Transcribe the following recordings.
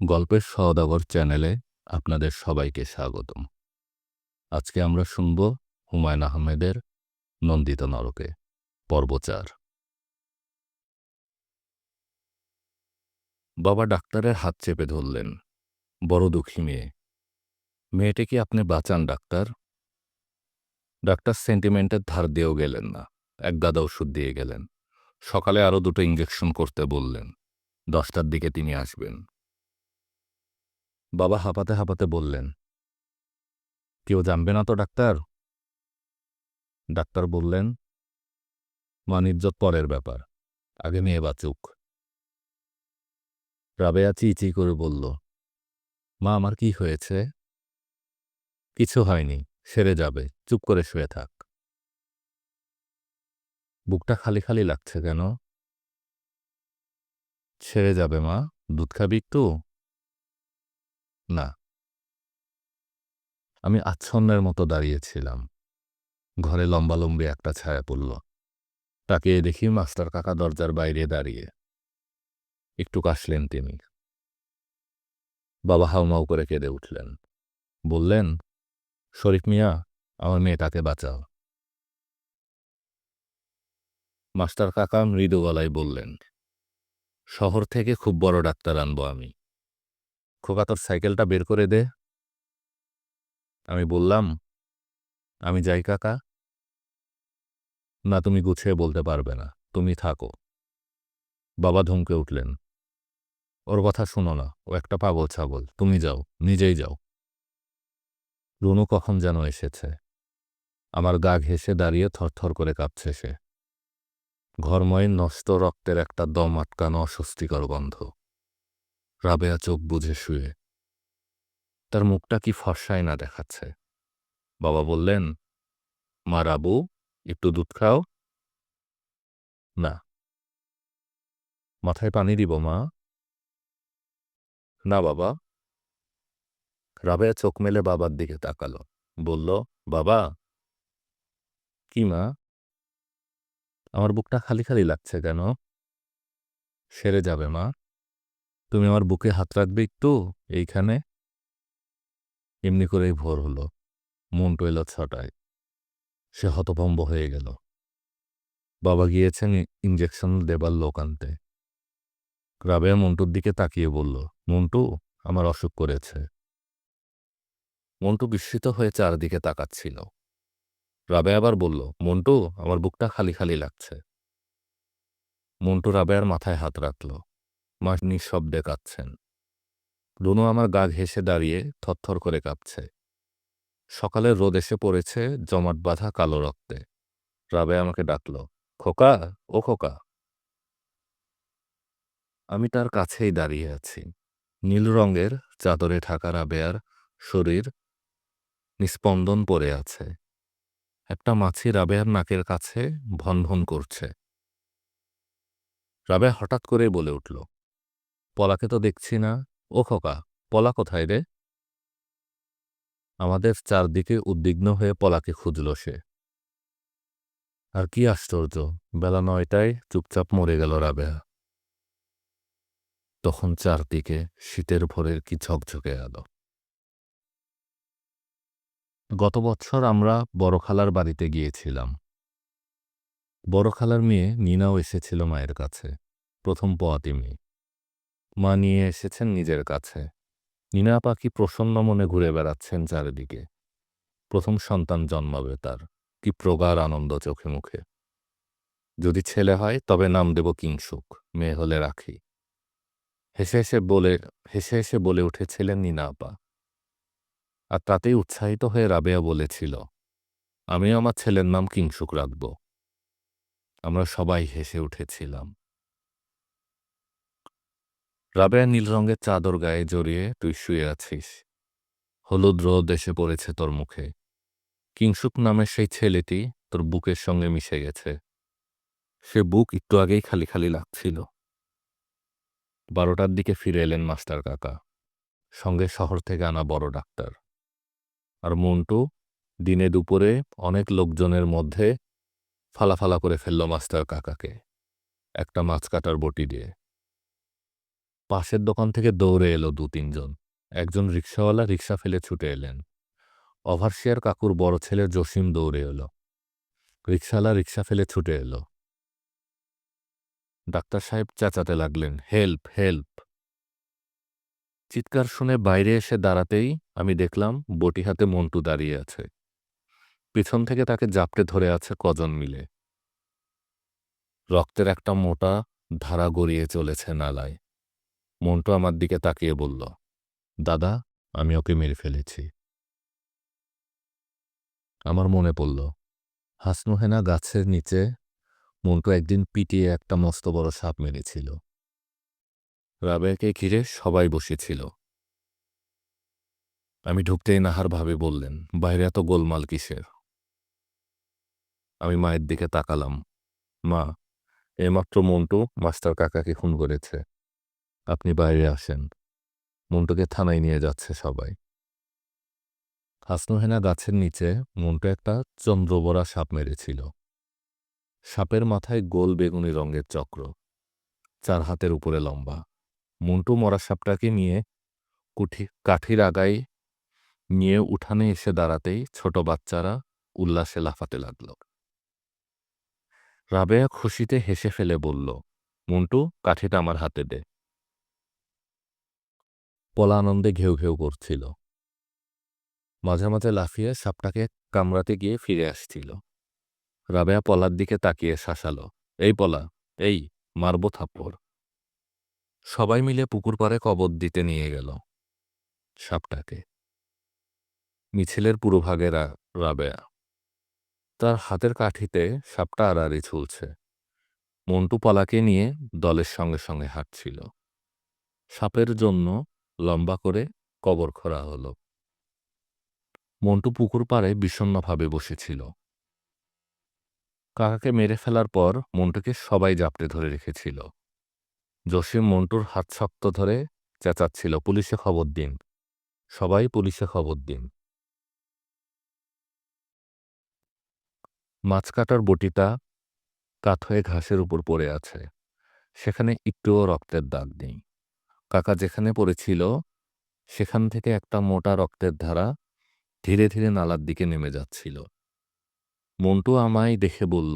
গল্পের সওদাগর চ্যানেলে আপনাদের সবাইকে স্বাগতম। আজকে আমরা শুনব হুমায়ূন আহমেদের নন্দিত নরকে পর্ব ৪। বাবা ডাক্তারের হাত চেপে ধরলেন। বড় দুঃখী মেয়ে। মেয়েটি কি আপনি বাঁচান ডাক্তার? ডাক্তার সেন্টিমেন্টের ধার দিয়েও গেলেন না, এক গাদা ওষুধ দিয়ে গেলেন। সকালে আরও 2টো ইঞ্জেকশন করতে বললেন। 10টার দিকে তিনি আসবেন। বাবা হাঁপাতে হাঁপাতে বললেন, কেউ জানবে না তো ডাক্তার? ডাক্তার বললেন, মান ইজ্জত পরের ব্যাপার, আগে মেয়ে বাঁচুক। রাবেয়া চিঁচি করে বলল, মা আমার কি হয়েছে? কিছু হয়নি, সেরে যাবে, চুপ করে শুয়ে থাক। বুকটা খালি খালি লাগছে কেন? সেরে যাবে মা, দুধ খাবি একটু? না। আমি আচ্ছন্নের মতো দাঁড়িয়েছিলাম। ঘরে লম্বালম্বি একটা ছায়া পড়ল। তাকিয়ে দেখি মাস্টার কাকা দরজার বাইরে দাঁড়িয়ে। একটু কাশলেন তিনি। বাবা হাউমাউ করে কেঁদে উঠলেন। বললেন, শরীফ মিয়া, আমার মেয়েটাকে বাঁচাও। মাস্টার কাকা মৃদু গলায় বললেন, শহর থেকে খুব বড় ডাক্তার আনবো আমি। খোকা তোর সাইকেলটা বের করে দে। আমি বললাম, আমি যাই কাকা? না, তুমি গুছিয়ে বলতে পারবে না, তুমি থাকো। বাবা ধমকে উঠলেন, ওর কথা শুনো না, ও একটা পাগল ছাগল, তুমি যাও, নিজেই যাও। রুনু কখন যেন এসেছে। আমার গা ঘেঁষে দাঁড়িয়ে থরথর করে কাঁপছে সে। ঘরময় নষ্ট রক্তের একটা দম আটকানো অস্বস্তিকর গন্ধ। রাবেয়া চোখ বুজে শুয়ে। তার মুখটা কি ফর্সায় না দেখাচ্ছে। বাবা বললেন, মা রাবু, একটু দুধ খাও? না। মাথায় পানি দিব মা? না বাবা। রাবেয়া চোখ মেলে বাবার দিকে তাকালো। বলল, বাবা। কি মা? আমার বুকটা খালি খালি লাগছে কেন? সেরে যাবে মা। তুমি আমার বুকে হাত রাখবে একটু, এইখানে। এমনি করেই ভোর হলো। মন্টু এলো 6টায়। সে হতভম্ব হয়ে গেল। বাবা গিয়েছেন ইঞ্জেকশন দেবার লোক আনতে। রাবেয়া মন্টুর দিকে তাকিয়ে বলল, মন্টু, আমার অসুখ করেছে। মন্টু বিস্মিত হয়ে চারদিকে তাকাচ্ছিল। রাবেয়া আবার বলল, মন্টু, আমার বুকটা খালি খালি লাগছে। মন্টু রাবেয়ার মাথায় হাত রাখল। মা নিঃশব্দে কাঁদছেন। রুনু আমার গা ঘেঁষে দাঁড়িয়ে থরথর করে কাঁপছে। সকালের রোদ এসে পড়েছে জমাট বাঁধা কালো রক্তে। রাবেয়া আমাকে ডাকল, খোকা, ও খোকা। আমি তার কাছেই দাঁড়িয়ে আছি। নীল রঙের চাদরে ঢাকা রাবেয়ার শরীর নিস্পন্দন পড়ে আছে। একটা মাছি রাবেয়ার নাকের কাছে ভনভন করছে। রাবেয়া হঠাৎ করে বলে উঠল, পলাকে তো দেখছি না। ও খোকা, পলা কোথায় রে? আমাদের চারদিকে উদ্বিগ্ন হয়ে পলাকে খুঁজল সে। আর কি আশ্চর্য, বেলা 9টায় চুপচাপ মরে গেল রাবেয়া। তখন চারদিকে শীতের ভোরের কি ঝকঝকে আলো। গত বছর আমরা বড় খালার বাড়িতে গিয়েছিলাম। বড় খালার মেয়ে নিনাও এসেছিল মায়ের কাছে। প্রথম পোয়াতি মেয়ে। মা নিয়ে এসেছেন নিজের কাছে। নিনা আপা কি প্রসন্ন মনে ঘুরে বেড়াচ্ছেন চারিদিকে। প্রথম সন্তান জন্মাবে তার, কি প্রগাঢ় আনন্দ চোখে মুখে। যদি ছেলে হয় তবে নাম দেব কিংসুক, মেয়ে হলে রাখি। হেসে হেসে বলে উঠেছিলেন নিনা আপা। আর তাতেই উৎসাহিত হয়ে রাবেয়া বলেছিল, আমিও আমার ছেলের নাম কিংসুক রাখব। আমরা সবাই হেসে উঠেছিলাম। রাবেয়া নীল রঙের চাদর গায়ে জড়িয়ে তুই শুয়ে আছিস। হলুদ রোদ এসে পড়েছে তোর মুখে। কিংসুক নামের সেই ছেলেটি তোর বুকের সঙ্গে মিশে গেছে। সে বুক একটু আগেই খালি খালি লাগছিল। 12টার দিকে ফিরে এলেন মাস্টার কাকা, সঙ্গে শহর থেকে আনা বড় ডাক্তার। আর মন্টু দিনে দুপুরে অনেক লোকজনের মধ্যে ফালাফালা করে ফেলল মাস্টার কাকাকে একটা মাছ কাটার বটি দিয়ে। পাশের দোকান থেকে দৌড়ে এলো ২-৩ জন। একজন রিকশাওয়ালা রিকশা ফেলে ছুটে এলেন। ওভারসিয়ার কাকুর বড় ছেলে জসিম দৌড়ে এলো। রিকশাওয়ালা রিকশা ফেলে ছুটে এলো। ডাক্তার সাহেব চেঁচাতে লাগলেন, হেল্প, হেল্প! চিৎকার শুনে বাইরে এসে দাঁড়াতেই আমি দেখলাম বটি হাতে মন্টু দাঁড়িয়ে আছে। পিছন থেকে তাকে জাপটে ধরে আছে কজন মিলে। রক্তের একটা মোটা ধারা গড়িয়ে চলেছে নালায়। মন্টু আমার দিকে তাকিয়ে বলল, দাদা, আমি ওকে মেরে ফেলেছি। আমার মনে পড়ল, হাসনুহেনা গাছের নিচে মন্টু একদিন পিটিয়ে একটা মস্ত বড় সাপ মেরেছিল। রাবেয়াকে ঘিরে সবাই বসেছিল। আমি ঢুকতেই নাহার ভাবে বললেন, বাইরে এত গোলমাল কিসের? আমি মায়ের দিকে তাকালাম। মা, এইমাত্র মন্টু মাস্টার কাকাকে খুন করেছে। আপনি বাইরে আসেন। মন্টুকে থানায় নিয়ে যাচ্ছে সবাই। হাসনুহেনা গাছের নিচে মন্টু একটা চন্দ্রবরা সাপ মেরেছিল। সাপের মাথায় গোল বেগুনি রঙের চক্র, 4 হাতের উপরে লম্বা। মন্টু মরা সাপটাকে নিয়ে কাঠির আগায় নিয়ে উঠানে এসে দাঁড়াতেই ছোট বাচ্চারা উল্লাসে লাফাতে লাগল। রাবেয়া খুশিতে হেসে ফেলে বলল, মন্টু, কাঠিটা আমার হাতে দে। পলা আনন্দে ঘেউ ঘেউ করছিল। মাঝে মাঝে লাফিয়ে সাপটাকে কামড়াতে গিয়ে ফিরে আসছিল। রাবেয়া পলার দিকে তাকিয়ে শাসালো, এই পলা, এই, মারব থাপ্পড়। সবাই মিলে পুকুর পাড়ে কবর দিতে নিয়ে গেল সাপটাকে। মিছিলের পুরোভাগে রাবেয়া। তার হাতের কাঠিতে সাপটা আড়াআড়ি ঝুলছে। মন্টু পলাকে নিয়ে দলের সঙ্গে সঙ্গে হাঁটছিল। সাপের জন্য লম্বা করে কবর খোঁড়া হলো। মন্টু পুকুর পাড়ে বিষণ্ণভাবে বসেছিল। কাকাকে মেরে ফেলার পর মন্টুকে সবাই জাপটে ধরে রেখেছিল। জসিম মন্টুর হাত শক্ত ধরে চেঁচাচ্ছিল, পুলিশে খবর দিন, সবাই পুলিশে খবর দিন। মাছ কাটার বটিটা কাত হয়ে ঘাসের উপর পড়ে আছে। সেখানে একটুও রক্তের দাগ নেই। কাকা যেখানে পড়েছিল সেখান থেকে একটা মোটা রক্তের ধারা ধীরে ধীরে নালার দিকে নেমে যাচ্ছিল। মন্টু আমায় দেখে বলল,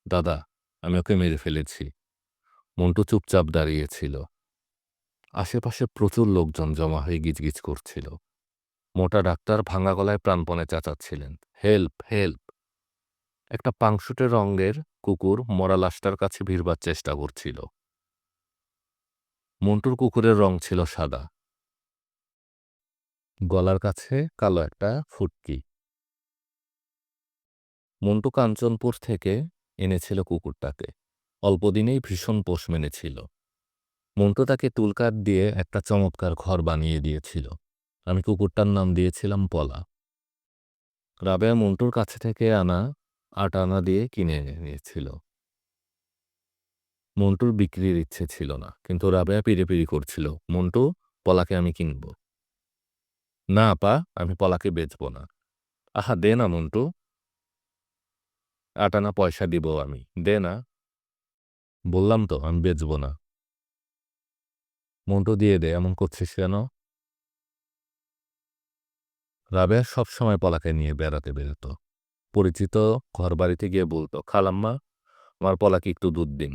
দাদা, আমি ওকে মেরে ফেলেছি। মন্টু চুপচাপ দাঁড়িয়েছিল। আশেপাশে প্রচুর লোকজন জমা হয়ে গিজগিজ করছিল। মোটা ডাক্তার ভাঙা গলায় প্রাণপণে চেঁচাচ্ছিলেন, হেল্প, হেল্প! একটা পাংশুটে রঙের কুকুর মরা লাশটার কাছে ভিড়বার চেষ্টা করছিল। মন্টুর কুকুরের রং ছিল সাদা, গলার কাছে কালো একটা ফুটকি। মন্টু কাঞ্চনপুর থেকে এনেছিল কুকুরটাকে। অল্পদিনেই ভীষণ পোষ মেনেছিল। মন্টু তাকে তুলকাট দিয়ে একটা চমৎকার ঘর বানিয়ে দিয়েছিল। আমি কুকুরটার নাম দিয়েছিলাম পলা। রাবেয়া মন্টুর কাছে থেকে আনা 8 আনা দিয়ে কিনে নিয়েছিল। মন্টুর বিক্রির ইচ্ছে ছিল না, কিন্তু রাবেয়া পিড়িপিড়ি করছিল, মন্টু, পলাকে আমি কিনব। না আপা, আমি পলাকে বেচব না। আহা, দে না মন্টু, 8 আনা পয়সা দিব আমি, দে না। বললাম তো আমি বেচব না। মন্টু, দিয়ে দে, এমন করছিস কেন? রাবেয়া সবসময় পলাকে নিয়ে বেড়াতে বেরোত। পরিচিত ঘরবাড়িতে গিয়ে বলতো, খালাম্মা, আমার পলাকে একটু দুধ দিন।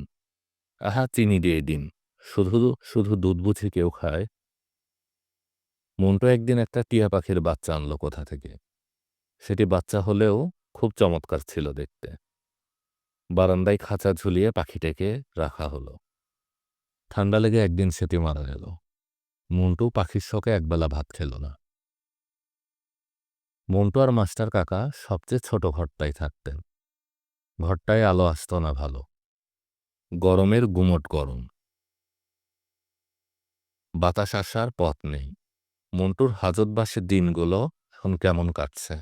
আহা, চিনি দিয়ে দিন, শুধু শুধু দুধ বুঝি কেউ খায়? মন্টু একদিন একটা টিয়া পাখির বাচ্চা আনলো কোথা থেকে। সেটি বাচ্চা হলেও খুব চমৎকার ছিল দেখতে। বারান্দায় খাঁচা ঝুলিয়ে পাখিটাকে রাখা হলো। ঠান্ডা লেগে একদিন সেটি মারা গেল। মন্টু পাখির শোকে একবেলা ভাত খেল না। মন্টু আর মাস্টার কাকা সবচেয়ে ছোট ঘরটায় থাকতেন। ঘরটায় আলো আসত না ভালো। গরমের গুমট গরম, বাতাস আসার পথ নেই। মন্টুর হাজতবাসের দিনগুলো এখন কেমন কাটছে।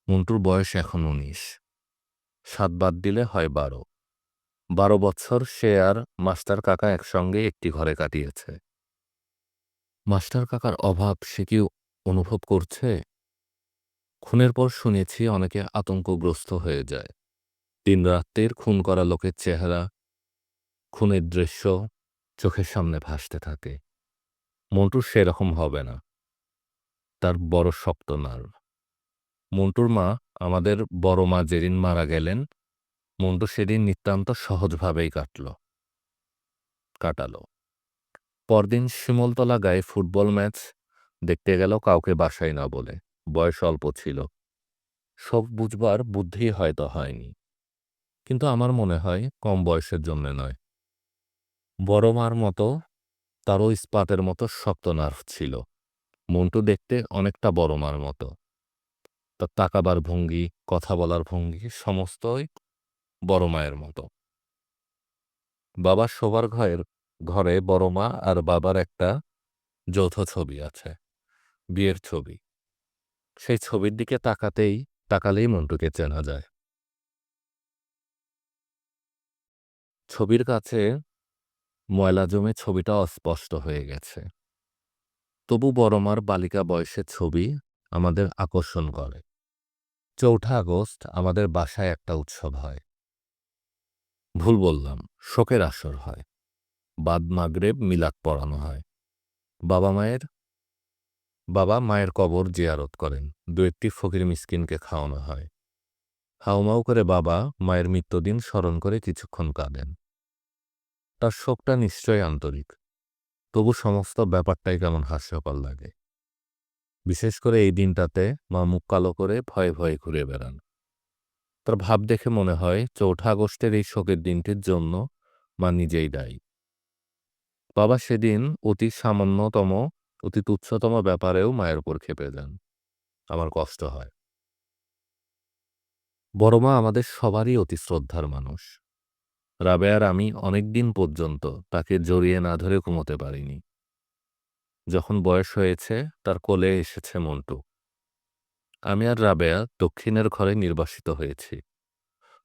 মন্টুর বয়স এখন 19। 7 বাদ দিলে হয় 12। 12 বছর সে আর মাস্টার কাকা একসঙ্গে একটি ঘরে কাটিয়েছে। মাস্টার কাকার অভাব সে কি অনুভব করছে? খুনের পর শুনেছি অনেকে আতঙ্কগ্রস্ত হয়ে যায়। দিনরাত্রির খুন করা লোকের চেহারা, খুনের দৃশ্য, চোখের সামনে ভাসতে থাকে। মন্টুর সেরকম হবে না, তার বড় শক্ত নার্ভ। মন্টুর মা, আমাদের বড় মা যেদিন মারা গেলেন, মন্টু সেদিন নিতান্ত সহজভাবেই কাটালো। পরদিন শিমুলতলা গায়ে ফুটবল ম্যাচ দেখতে গেল কাউকে বাসায় না বলে। বয়স অল্প ছিল, সব বুঝবার বুদ্ধি হয়তো হয়নি, কিন্তু আমার মনে হয় কম বয়সের জন্য নয়। বড় মার মতো তারও ইস্পাতের মতো শক্ত নার্ভ ছিল। মন্টু দেখতে অনেকটা বড় মার মতো, তার তাকাবার ভঙ্গি, কথা বলার ভঙ্গি সমস্তই বড় মায়ের মতো। বাবার শোবার ঘরে বড় মা আর বাবার একটা যৌথ ছবি আছে, বিয়ের ছবি। সেই ছবির দিকে তাকালেই মন্টুকে চেনা যায়। ছবির কাছে ময়লা জমে ছবিটা অস্পষ্ট হয়ে গেছে, তবু বড় মার বালিকা বয়সের ছবি আমাদের আকর্ষণ করে। ৪ঠা আগস্ট আমাদের বাসায় একটা উৎসব হয়। ভুল বললাম, শোকের আসর হয়। বাদ মাগরেব মিলাদ পড়ানো হয়। বাবা মায়ের কবর জিয়ারত করেন। ২-১টি ফকির মিসকিনকে খাওয়ানো হয়। হাউমাউ করে বাবা মায়ের মৃত্যুদিন স্মরণ করে কিছুক্ষণ কাঁদেন। তার শোকটা নিশ্চয়ই আন্তরিক, তবু সমস্ত ব্যাপারটাই কেমন হাস্যকর লাগে। বিশেষ করে এই দিনটাতে মা মুখ কালো করে ভয়ে ভয়ে ঘুরে বেড়ান। তার ভাব দেখে মনে হয় ৪ঠা আগস্টের এই শোকের দিনটির জন্য মা নিজেই দায়ী। বাবা সেদিন অতি তুচ্ছতম ব্যাপারেও মায়ের উপর ক্ষেপে যান। আমার কষ্ট হয়। বড় মা আমাদের সবারই অতি শ্রদ্ধার মানুষ। রাবেয়ার আমি অনেকদিন পর্যন্ত তাকে জড়িয়ে না ধরে ঘুমোতে পারিনি। যখন বয়স হয়েছে, তার কোলে এসেছে মন্টু। আমি আর রাবেয়া দক্ষিণের ঘরে নির্বাসিত হয়েছি।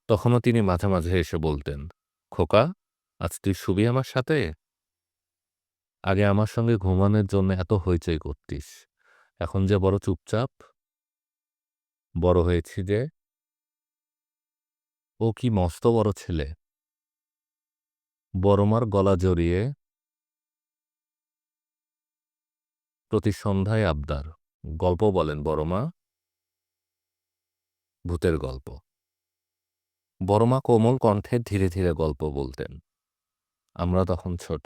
তখনও তিনি মাঝে মাঝে এসে বলতেন, খোকা, আজ তুই শুবি আমার সাথে? আগে আমার সঙ্গে ঘুমানোর জন্য এত হইচই করতিস, এখন যে বড় চুপচাপ। বড় হয়েছি যে। ও কি মস্ত বড় ছেলে। বড় মার গলা জড়িয়ে প্রতি সন্ধ্যায় আবদার, গল্প বলেন বড় মা। ভূতের গল্প। বড় মা কোমল কণ্ঠে ধীরে ধীরে গল্প বলতেন। আমরা তখন ছোট,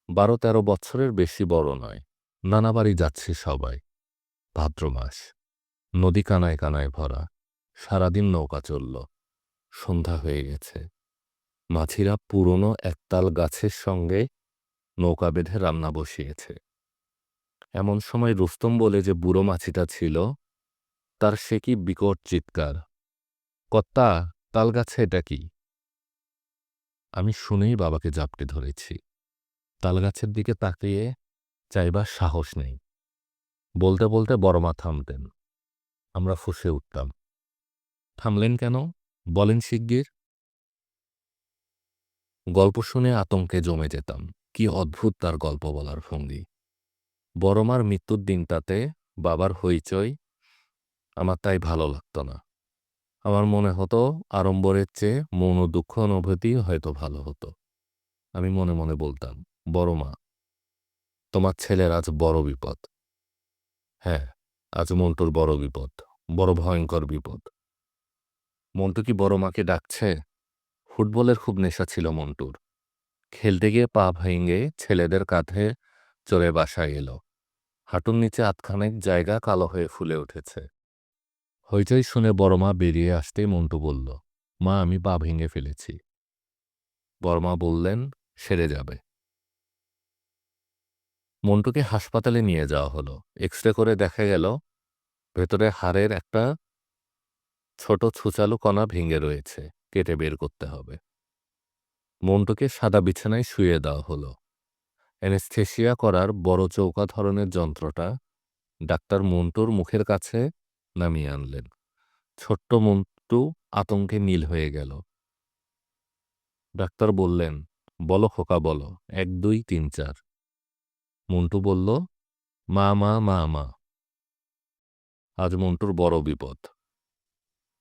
১২-১৩ বছরের বেশি বড় নয়। নানা বাড়ি যাচ্ছি সবাই। ভাদ্র মাস, নদী কানায় কানায় ভরা। সারাদিন নৌকা চলল। সন্ধ্যা হয়ে গেছে। মাঝিরা পুরনো একতাল গাছের সঙ্গে নৌকা বেঁধে রান্না বসিয়েছে। এমন সময় রুস্তম বলে যে বুড়ো মাছিটা ছিল, তার সে কি বিকট চিৎকার, কর্তা, তাল গাছে এটা কি? আমি শুনেই বাবাকে জাপটে ধরেছি। তালগাছের দিকে তাকিয়ে চাইবার সাহস নেই। বলতে বলতে বড় মা থামতেন। আমরা ফুঁসে উঠতাম। থামলেন কেন? বলেন শিগগির। গল্প শুনে আতঙ্কে জমে যেতাম। কি অদ্ভুত তার গল্প বলার ভঙ্গি। বড় মার মৃত্যুর দিনটাতে বাবার হইচই আমার তাই ভালো লাগত না। আমার মনে হতো আড়ম্বরের চেয়ে মৌন দুঃখ অনুভূতি হয়তো ভালো হতো। আমি মনে মনে বলতাম, বড় মা, তোমার ছেলের আজ বড় বিপদ। হ্যাঁ, আজ মন্টুর বড় বিপদ, বড় ভয়ঙ্কর বিপদ। মন্টু কি বড় মাকে ডাকছে? ফুটবলের খুব নেশা ছিল মন্টুর। খেলতে গিয়ে পা ভেঙে ছেলেদের কাঁধে চড়ে বাসায় এলো। হাঁটুর নিচে আধখানেক জায়গা কালো হয়ে ফুলে উঠেছে। হইচই শুনে বড় মা বেরিয়ে আসতেই মন্টু বলল, মা, আমি পা ভেঙে ফেলেছি। বড় মা বললেন, সেরে যাবে। মন্টুকে হাসপাতালে নিয়ে যাওয়া হলো। এক্স-রে করে দেখা গেল ভেতরে হাড়ের একটা ছোট ছুচালু কণা ভেঙে রয়েছে, কেটে বের করতে হবে। মন্টুকে সাদা বিছানায় শুইয়ে দেওয়া হলো। অ্যানেস্থেসিয়া করার বড় চৌকা ধরনের যন্ত্রটা ডাক্তার মন্টুর মুখের কাছে নামিয়ে আনলেন। ছোট্ট মন্টু আতঙ্কে নীল হয়ে গেল। ডাক্তার বললেন, বলো খোকা, বলো, ১, ২, ৩, ৪। মন্টু বলল, মা মা মা মা। আজ মন্টুর বড় বিপদ।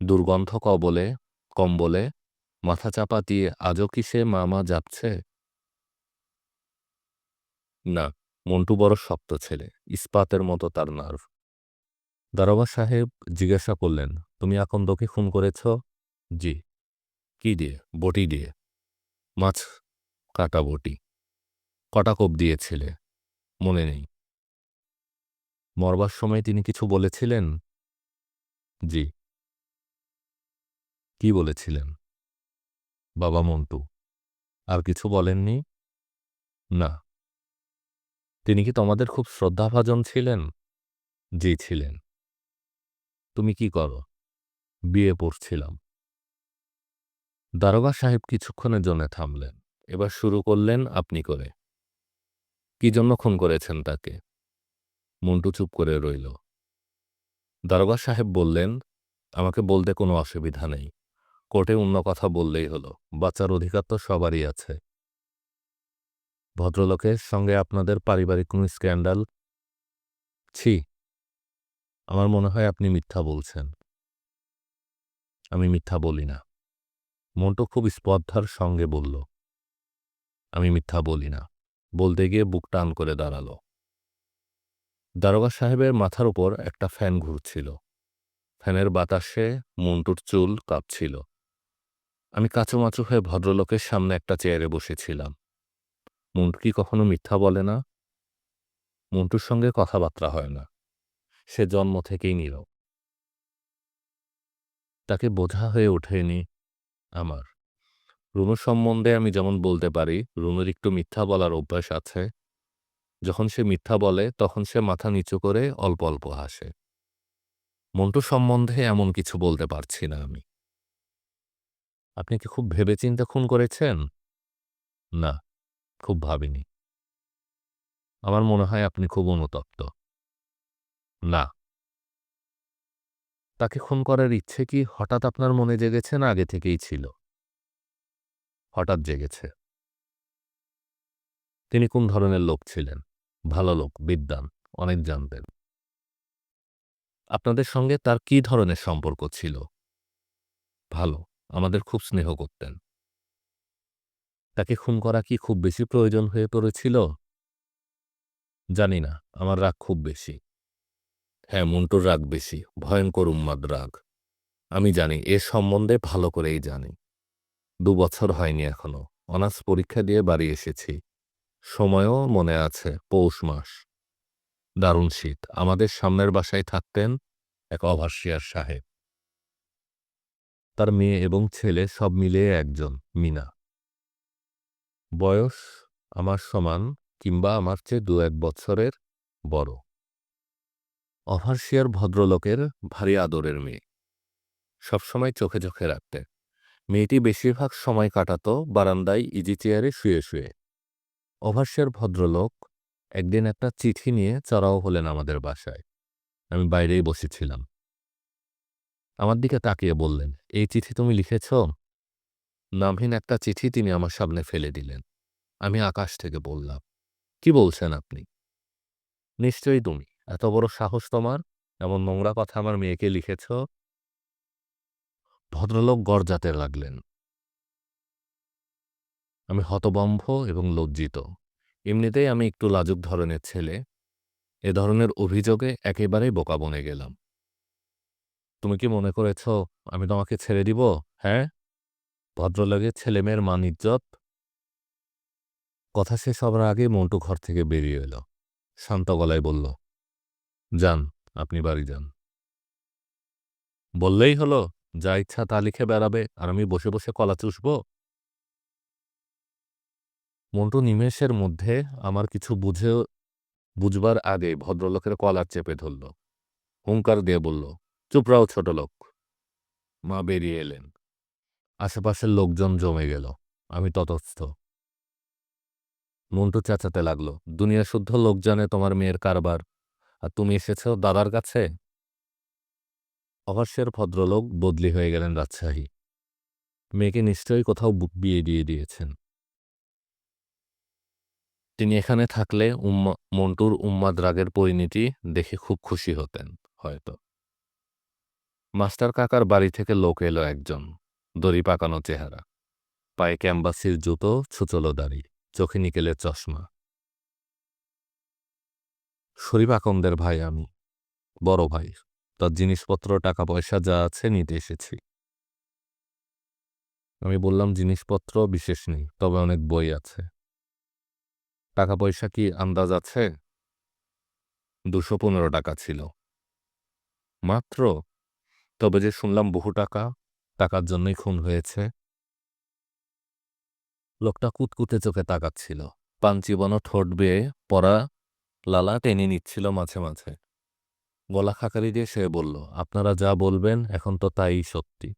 দুর্গন্ধ কম্বলে মাথা চাপা দিয়ে আজও কি সে মা মা যাচ্ছে? না, মন্টু বড় শক্ত ছেলে, ইস্পাতের মতো তার নার্ভ। দারোগা সাহেব জিজ্ঞাসা করলেন, তুমি আকন্দকে খুন করেছ? জি। কি দিয়ে? বটি দিয়ে। মাছ কাটা বটি। কটা কোপ দিয়েছিলে? মনে নেই। মরবার সময় তিনি কিছু বলেছিলেন? জি। কি বলেছিলেন? বাবা মন্টু। আর কিছু বলেননি? না। তিনি কি তোমাদের খুব শ্রদ্ধাভাজন ছিলেন? জি ছিলেন। তুমি কি করো? বিয়ে পড়ছিলাম। দারোগা সাহেব কিছুক্ষণের জন্য থামলেন। এবার শুরু করলেন আপনি করে। কি জন্য খুন করেছেন তাকে? মন্টু চুপ করে রইল। দারোগা সাহেব বললেন, আমাকে বলতে কোনো অসুবিধা নেই। কোর্টে অন্য কথা বললেই হলো। বাঁচার অধিকার তো সবারই আছে। ভদ্রলোকের সঙ্গে আপনাদের পারিবারিক কোনো স্ক্যান্ডাল? ছি, আমার মনে হয় আপনি মিথ্যা বলছেন। আমি মিথ্যা বলি না। মন্টু খুব স্পর্ধার সঙ্গে বলল, আমি মিথ্যা বলি না। বলতে গিয়ে বুক টান করে দাঁড়াল। দারোগা সাহেবের মাথার উপর একটা ফ্যান ঘুরছিল। ফ্যানের বাতাসে মন্টুর চুল কাঁপছিল। আমি কাঁচুমাচু হয়ে ভদ্রলোকের সামনে একটা চেয়ারে বসেছিলাম। মন্টু কি কখনো মিথ্যা বলে না? মন্টুর সঙ্গে কথাবার্তা হয় না। সে জন্ম থেকেই নীরব। তাকে বোঝা হয়ে ওঠেনি আমার। রুনু সম্বন্ধে আমি যেমন বলতে পারি, রুনুর একটু মিথ্যা বলার অভ্যাস আছে। যখন সে মিথ্যা বলে তখন সে মাথা নিচু করে অল্প অল্প হাসে। মন্টু সম্বন্ধে এমন কিছু বলতে পারছি না আমি। আপনি কি খুব ভেবেচিন্তে খুন করেছেন? না, খুব ভাবিনি। আমার মনে হয় আপনি খুব অনুতপ্ত। না। তাকে খুন করার ইচ্ছে কি হঠাৎ আপনার মনে জেগেছে না আগে থেকেই ছিল? হঠাৎ জেগেছে। তিনি কোন ধরনের লোক ছিলেন? ভালো লোক, বিদ্বান, অনেক জানতেন। আপনাদের সঙ্গে তার কি ধরনের সম্পর্ক ছিল? ভালো, আমাদের খুব স্নেহ করতেন। তাকে খুন করা কি খুব বেশি প্রয়োজন হয়ে পড়েছিল? জানি না, আমার রাগ খুব বেশি। হ্যাঁ, মন্টুর রাগ বেশি, ভয়ঙ্কর উন্মাদ রাগ। আমি জানি, এ সম্বন্ধে ভালো করেই জানি। ২ বছর হয়নি এখনো। অনার্স পরীক্ষা দিয়ে বাড়ি এসেছি। সময়ও মনে আছে, পৌষ মাস। দারুণ শীত। আমাদের সামনের বাসায় থাকতেন এক ওভারসিয়ার সাহেব। তার মেয়ে এবং ছেলে সব মিলিয়ে একজন, মিনা। বয়স আমার সমান কিংবা আমার চেয়ে ২-১ বছরের বড়। ওভারসিয়ার ভদ্রলোকের ভারী আদরের মেয়ে। সবসময় চোখে চোখে রাখতে। মেয়েটি বেশিরভাগ সময় কাটাত বারান্দায় ইজি চেয়ারে শুয়ে শুয়ে। ওভারসিয়ার ভদ্রলোক একদিন একটা চিঠি নিয়ে চড়াও হলেন আমাদের বাসায়। আমি বাইরেই বসেছিলাম। আমার দিকে তাকিয়ে বললেন, এই চিঠি তুমি লিখেছ? নামহীন একটা চিঠি তিনি আমার সামনে ফেলে দিলেন। আমি আকাশ থেকে বললাম, কি বলছেন আপনি? নিশ্চয়ই তুমি। এত বড় সাহস তোমার? এমন নোংরা কথা আমার মেয়েকে লিখেছ? ভদ্রলোক গর্জাতে লাগলেন। আমি হতবম্ব এবং লজ্জিত। এমনিতেই আমি একটু লাজুক ধরনের ছেলে। এ ধরনের অভিযোগে একেবারেই বোকা বনে গেলাম। তুমি কি মনে করেছ আমি তোমাকে ছেড়ে দিব? হ্যাঁ? ভদ্রলোকের ছেলেমেয়ের মান ইজ্জত। কথা শেষ হবার আগে মন্টু ঘর থেকে বেরিয়ে এলো। শান্ত গলায় বলল, যান, আপনি বাড়ি যান। বললেই হলো, যা ইচ্ছা তা লিখে বেড়াবে আর আমি বসে বসে কলা চুষব? মন্টু নিমেষের মধ্যে আমার কিছু বুঝবার আগে ভদ্রলোকের কলার চেপে ধরল। হুঙ্কার দিয়ে বলল, চুপ রাও ছোট লোক। মা বেরিয়ে এলেন। আশেপাশের লোকজন জমে গেল। আমি তটস্থ। মন্টু চেঁচাতে লাগল, দুনিয়া শুদ্ধ লোক জানে তোমার মেয়ের কারবার, আর তুমি এসেছ দাদার কাছে? অবশ্যের ভদ্রলোক বদলি হয়ে গেলেন রাজশাহী। মেয়েকে নিশ্চয়ই কোথাও বিয়ে দিয়ে দিয়েছেন। তিনি এখানে থাকলে মন্টুর উন্মাদ রাগের পরিণতি দেখে খুব খুশি হতেন হয়তো। মাস্টার কাকার বাড়ি থেকে লোক এলো একজন, দড়ি পাকানো চেহারা, পায়ে ক্যাম্বাসির জুতো, ছুচলো দাড়ি, চোখে নিকেলের চশমা। শরীফ আকন্দের ভাই আমি, বড় ভাই। তার জিনিসপত্র টাকা পয়সা যা আছে নিতে এসেছি। আমি বললাম, জিনিসপত্র বিশেষ নেই, তবে অনেক বই আছে। টাকা পয়সা কি আন্দাজ আছে? 215 টাকা ছিল মাত্র। তবে যে শুনলাম বহু টাকা, টাকার জন্যই খুন হয়েছে। লোকটা কুতকুতে চোখে তাকাচ্ছিল, পান চিবানো ঠোঁট বেয়ে পড়া লালা টেনে নিচ্ছিল মাঝে মাঝে। গলা খাকারি দিয়ে সে বলল, আপনারা যা বলবেন এখন তো তাই সত্যি।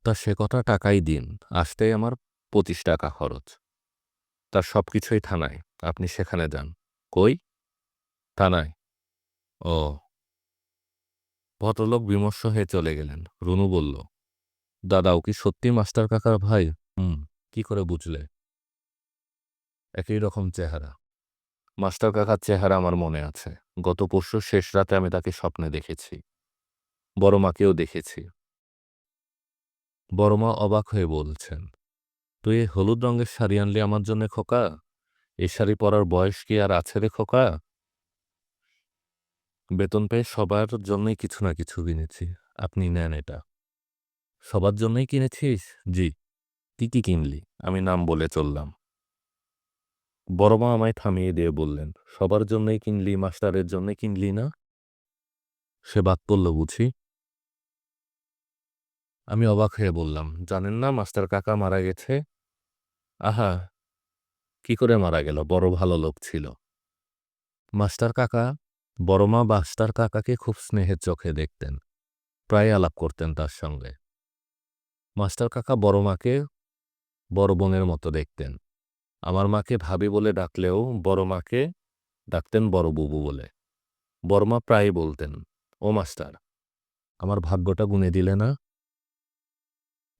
তা সে কথা টাকাই দিন, আসতেই আমার 25 টাকা খরচ। তার সব কিছুই থানায়, আপনি সেখানে যান। কই? থানায়। ও। ভদ্রলোক বিমর্ষ হয়ে চলে গেলেন। রুনু বলল, দাদা, ও কি সত্যি মাস্টার কাকার ভাই? কি করে বুঝলে? একই রকম চেহারা। মাস্টার কাকার চেহারা আমার মনে আছে। গত পরশু শেষ রাতে আমি তাকে স্বপ্নে দেখেছি। বড় মাকেও দেখেছি। বড় মা অবাক হয়ে বলছেন, তুই এই হলুদ রঙের শাড়ি আনলি আমার জন্য খোকা? এই শাড়ি পরার বয়স কি আর আছে রে খোকা? বেতন পেয়ে সবার জন্যই কিছু না কিছু কিনেছি। আপনি নেন এটা। সবার জন্যই কিনেছিস? জি। কি কি কিনলি? আমি নাম বলে চললাম। বড় মা আমায় থামিয়ে দিয়ে বললেন, সবার জন্যই কিনলি, মাস্টারের জন্য কিনলি না? সে বাদ পড়ল বুঝি? আমি অবাক হয়ে বললাম, জানেন না মাস্টার কাকা মারা গেছে? আহা, কি করে মারা গেল? বড় ভালো লোক ছিল। মাস্টার কাকা, বড় মা মাস্টার কাকাকে খুব স্নেহের চোখে দেখতেন, প্রায় আলাপ করতেন তার সঙ্গে। মাস্টার কাকা বড় মাকে বড় বোনের মতো দেখতেন। আমার মাকে ভাবি বলে ডাকলেও বড় মাকে ডাকতেন বড় বুবু বলে। বড় মা প্রায়ই বলতেন, ও মাস্টার, আমার ভাগ্যটা গুনে দিলে না?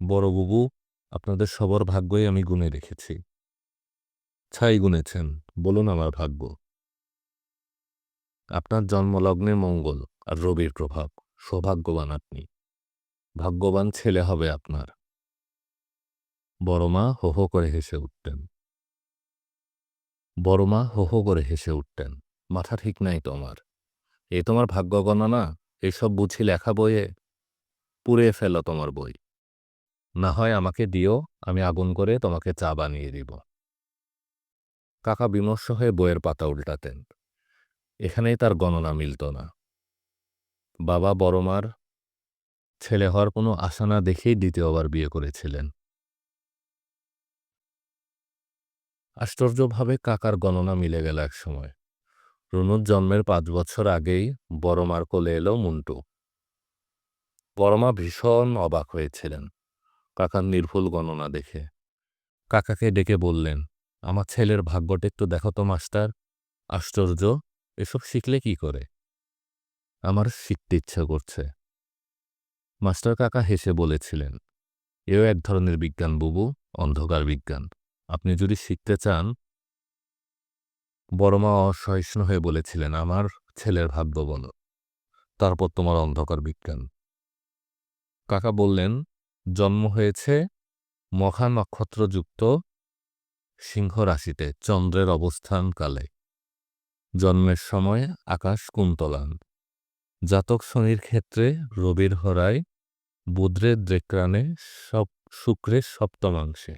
বড় বুবু, আপনাদের সবার ভাগ্যই আমি গুনে রেখেছি। ছাই গুনেছেন, বলুন আমার ভাগ্য। আপনার জন্মলগ্নে মঙ্গল আর রবির প্রভাব। সৌভাগ্যবান আপনি। ভাগ্যবান ছেলে হবে আপনার। বড় মা হো হো করে হেসে উঠতেন। বড় মা হো হো করে হেসে উঠতেন। মাথা ঠিক নাই তোমার। এ তোমার ভাগ্য গণনা? এসব বুঝি লেখা বইয়ে? পুড়িয়ে ফেলো তোমার বই। না হয় আমাকে দিও, আমি আগুন করে তোমাকে চা বানিয়ে দিব। কাকা বিমর্ষ হয়ে বইয়ের পাতা উল্টাতেন। এখানেই তার গণনা মিলত না। বাবা বড় মার ছেলে হওয়ার কোনো আশা না দেখেই দ্বিতীয়বার বিয়ে করেছিলেন। আশ্চর্যভাবে কাকার গণনা মিলে গেল এক সময়। রুনুর জন্মের 5 বছর আগেই বড় মার কোলে এলো মুন্টু। বড় মা ভীষণ অবাক হয়েছিলেন কাকার নির্ভুল গণনা দেখে। কাকাকে ডেকে বললেন, আমার ছেলের ভাগ্যটা একটু দেখো তো মাস্টার। আশ্চর্য, এসব শিখলে কি করে? আমার শিখতে ইচ্ছে করছে। মাস্টার কাকা হেসে বলেছিলেন, এও এক ধরনের বিজ্ঞান বুবু, অন্ধকার বিজ্ঞান। আপনি যদি শিখতে চান। বড় মা অসহিষ্ণু হয়ে বলেছিলেন, আমার ছেলের ভাগ্য বলো, তারপর তোমার অন্ধকার বিজ্ঞান। কাকা বললেন, জন্ম হয়েছে মখা নক্ষত্রযুক্ত সিংহ রাশিতে চন্দ্রের অবস্থানকালে। জন্মের সময় আকাশ কুন্তলান। জাতক শনির ক্ষেত্রে রবির হরায়, বুদ্রের দ্রেক্রানে, সব শুক্রের সপ্তমাংশে।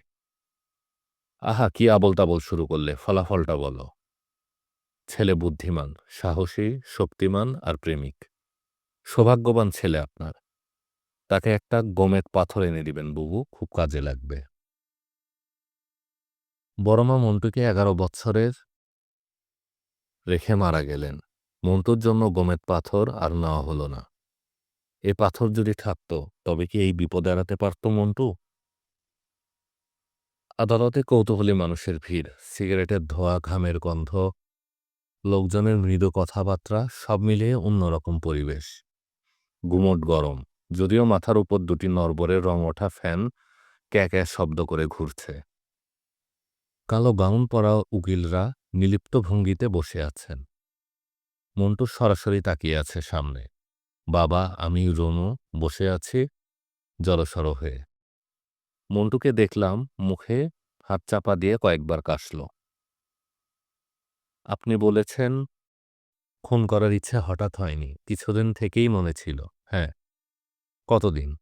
আহা, কি আবল তাবল শুরু করলে, ফলাফলটা বলো। ছেলে বুদ্ধিমান, সাহসী, শক্তিমান আর প্রেমিক। সৌভাগ্যবান ছেলে আপনার। তাকে একটা গোমেদ পাথর এনে দিবেন বুবু, খুব কাজে লাগবে। বড়মা মন্টুকে 11 বৎসরের রেখে মারা গেলেন। মন্টুর জন্য গোমেদ পাথর আর নেওয়া হলো না। এ পাথর যদি থাকত, তবে কি এই বিপদ এড়াতে পারত মন্টু? আদালতে কৌতূহলী মানুষের ভিড়, সিগারেটের ধোঁয়া, ঘামের গন্ধ, লোকজনের মৃদু কথাবার্তা, সব মিলিয়ে অন্যরকম পরিবেশ। গুমোট গরম, যদিও মাথার উপর 2টি নরবরের রং ওঠা ফ্যান ক্যা ক্যা শব্দ করে ঘুরছে। কালো গাউন পরা উকিলরা নিলিপ্ত ভঙ্গিতে বসে আছেন। মন্টু সরাসরি তাকিয়ে আছে সামনে। বাবা, আমি, রনু বসে আছি জড়সড় হয়ে। মন্টুকে দেখলাম মুখে হাত চাপা দিয়ে কয়েকবার কাশল। আপনি বলেছেন খুন করার ইচ্ছে হঠাৎ হয়নি, কিছুদিন থেকেই মনে ছিল। হ্যাঁ। কতদিন?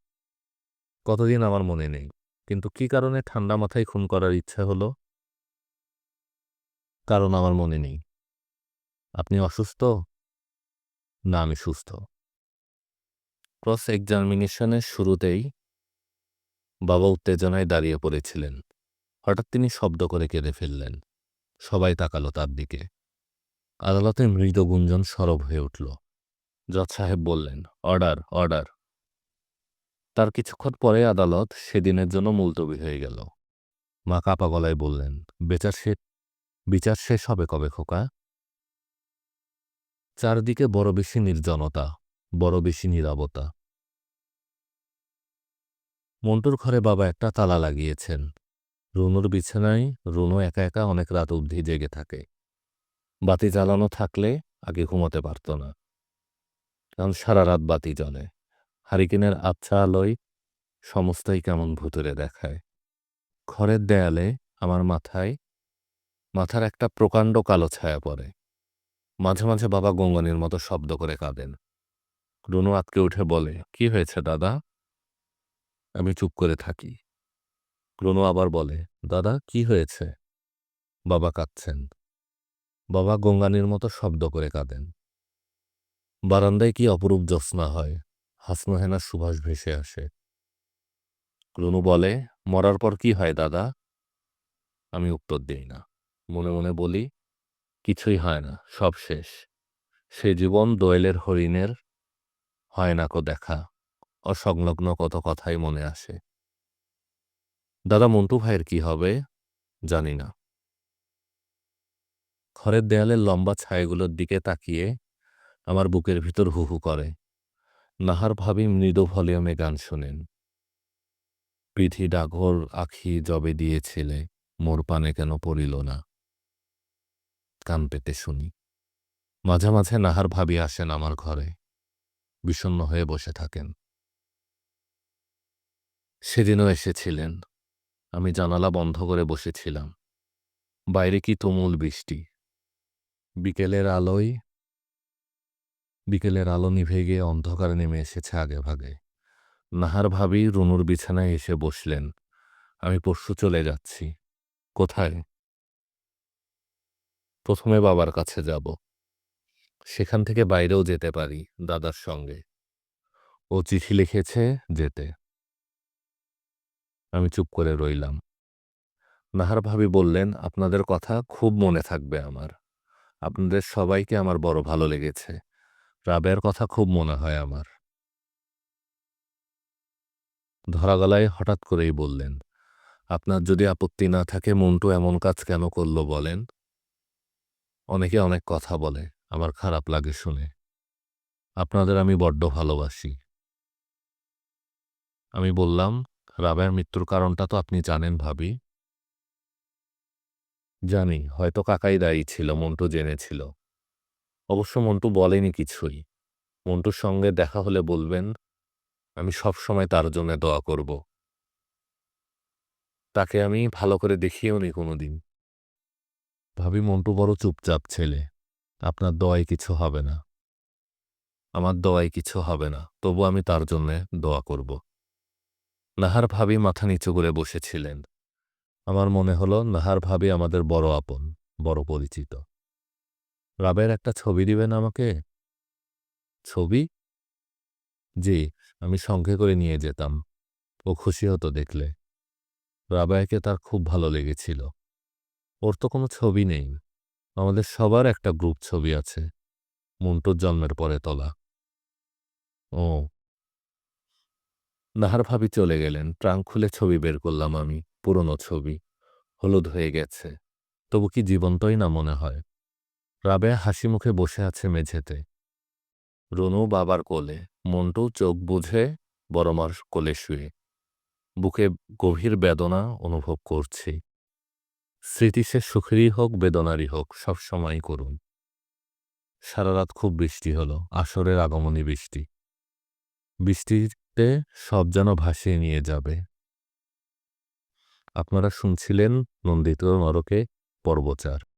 কতদিন আমার মনে নেই। কিন্তু কি কারণে ঠান্ডা মাথায় খুন করার ইচ্ছে হলো? কারণ আমার মনে নেই। আপনি অসুস্থ? না, আমি সুস্থ। ক্রস এক্সামিনেশনের শুরুতেই বাবা উত্তেজনায় দাঁড়িয়ে পড়েছিলেন। হঠাৎ তিনি শব্দ করে কেঁদে ফেললেন। সবাই তাকালো তার দিকে। আদালতে মৃদু গুঞ্জন সরব হয়ে উঠল। জজ সাহেব বললেন, অর্ডার, অর্ডার। তার কিছুক্ষণ পরে আদালত সেদিনের জন্য মুলতবি হয়ে গেল। মা কাপা গলায় বললেন, বিচার শেষ হবে কবে খোকা? চারদিকে বড় বেশি নির্জনতা, বড় বেশি নীরবতা। মন্টুর ঘরে বাবা একটা তালা লাগিয়েছেন। রুনুর বিছানায় রুনু একা একা অনেক রাত অবধি জেগে থাকে। বাতি জ্বালানো থাকলে আগে ঘুমোতে পারত না, কারণ সারা রাত বাতি জ্বলে। হারিকেনের আবছা আলোয় সমস্তই কেমন ভুতুরে দেখায়। ঘরের দেয়ালে আমার মাথার একটা প্রকাণ্ড কালো ছায়া পড়ে। মাঝে মাঝে বাবা গঙ্গনির মতো শব্দ করে কাঁদেন। রুনু আঁতকে উঠে বলে, কি হয়েছে দাদা? আমি চুপ করে থাকি। রুনু আবার বলে, দাদা কি হয়েছে? বাবা কাঁদছেন। বাবা গঙ্গানির মতো শব্দ করে কাঁদেন। বারান্দায় কি অপরূপ জ্যোৎস্না হয়, হাসনোহেনার সুবাস ভেসে আসে। রুনু বলে, মরার পর কি হয় দাদা? আমি উত্তর দিই না। মনে মনে বলি, কিছুই হয় না, সব শেষ। সে জীবন দোয়েলের হরিণের হয় না কো দেখা। অসংলগ্ন কত কথাই মনে আসে। দাদা মন্টু ভাইয়ের কি হবে? জানি না। ঘরের দেয়ালের লম্বা ছায়াগুলোর দিকে তাকিয়ে আমার বুকের ভিতর হু হু করে। নাহার ভাবি মৃদু ভলিউমে গান শোনেন। পৃথি ডাগর আখি যবে দিয়েছিলে, মোর পানে কেন পড়িল না। কান পেতে শুনি। মাঝে মাঝে নাহার ভাবি আসেন আমার ঘরে, বিষণ্ণ হয়ে বসে থাকেন। সেদিনও এসেছিলেন। আমি জানালা বন্ধ করে বসেছিলাম। বাইরে কি তুমুল বৃষ্টি। বিকেলের আলো নিভে গিয়ে অন্ধকার নেমে এসেছে আগে ভাগে। নাহার ভাবি রুনুর বিছানায় এসে বসলেন। আমি পরশু চলে যাচ্ছি। কোথায়? প্রথমে বাবার কাছে যাব। সেখান থেকে বাইরেও যেতে পারি, দাদার সঙ্গে। ও চিঠি লিখেছে যেতে। আমি চুপ করে রইলাম। নাহার ভাবি বললেন, আপনাদের কথা খুব মনে থাকবে আমার। আপনাদের সবাইকে আমার বড় ভালো লেগেছে। রাবেয়ার কথা খুব মনে হয় আমার। ধরা গলায় হঠাৎ করেই বললেন, আপনার যদি আপত্তি না থাকে মন্টু এমন কাজ কেন করল বলেন? অনেকে অনেক কথা বলে, আমার খারাপ লাগে শুনে। আপনাদের আমি বড্ড ভালোবাসি। আমি বললাম, রাবেয়ার মৃত্যুর কারণটা তো আপনি জানেন ভাবি। জানি, হয়তো কাকাই দায়ী ছিল, মন্টু জেনেছিল। অবশ্য মন্টু বলেনি কিছুই। মন্টুর সঙ্গে দেখা হলে বলবেন, আমি সব সময় তার জন্য দোয়া করব। তাকে আমি ভালো করে দেখিও নি কোনোদিন। ভাবি মন্টু বড় চুপচাপ ছেলে, আপনার দোয়ায় কিছু হবে না। আমার দোয়ায় কিছু হবে না, তবু আমি তার জন্য দোয়া করব। নাহার ভাবি মাথা নিচু করে বসেছিলেন। আমার মনে হলো নাহার ভাবি আমাদের বড় আপন, বড় পরিচিত। রাবের একটা ছবি দিবেন আমাকে? ছবি? জি, আমি সঙ্গে করে নিয়ে যেতাম। ও খুশি হতো দেখলে। রাবেয়াকে তার খুব ভালো লেগেছিল। ওর তো কোনো ছবি নেই। আমাদের সবার একটা গ্রুপ ছবি আছে, মন্টুর জন্মের পরে তোলা। ও। নাহার ভাবি চলে গেলেন। ট্রাঙ্ক খুলে ছবি বের করলাম আমি, পুরনো ছবি। হলুদ হয়ে গেছে, তবু কি জীবন্তই না মনে হয়। রাবেয়া হাসি মুখে বসে আছে মেঝেতে। রুনু বাবার কোলে, মন্টু চোখ বুঝে বড় মার কোলে শুয়ে। বুকে গভীর বেদনা অনুভব করছি। স্মৃতি সে সুখেরই হোক বেদনারই হোক, সব সময়ই করুন। সারা রাত খুব বৃষ্টি হলো, আসরের আগমনী বৃষ্টি। বৃষ্টিতে সব যেন ভাসিয়ে নিয়ে যাবে। আপনারা শুনছিলেন নন্দিত নরকে পর্ব ৪।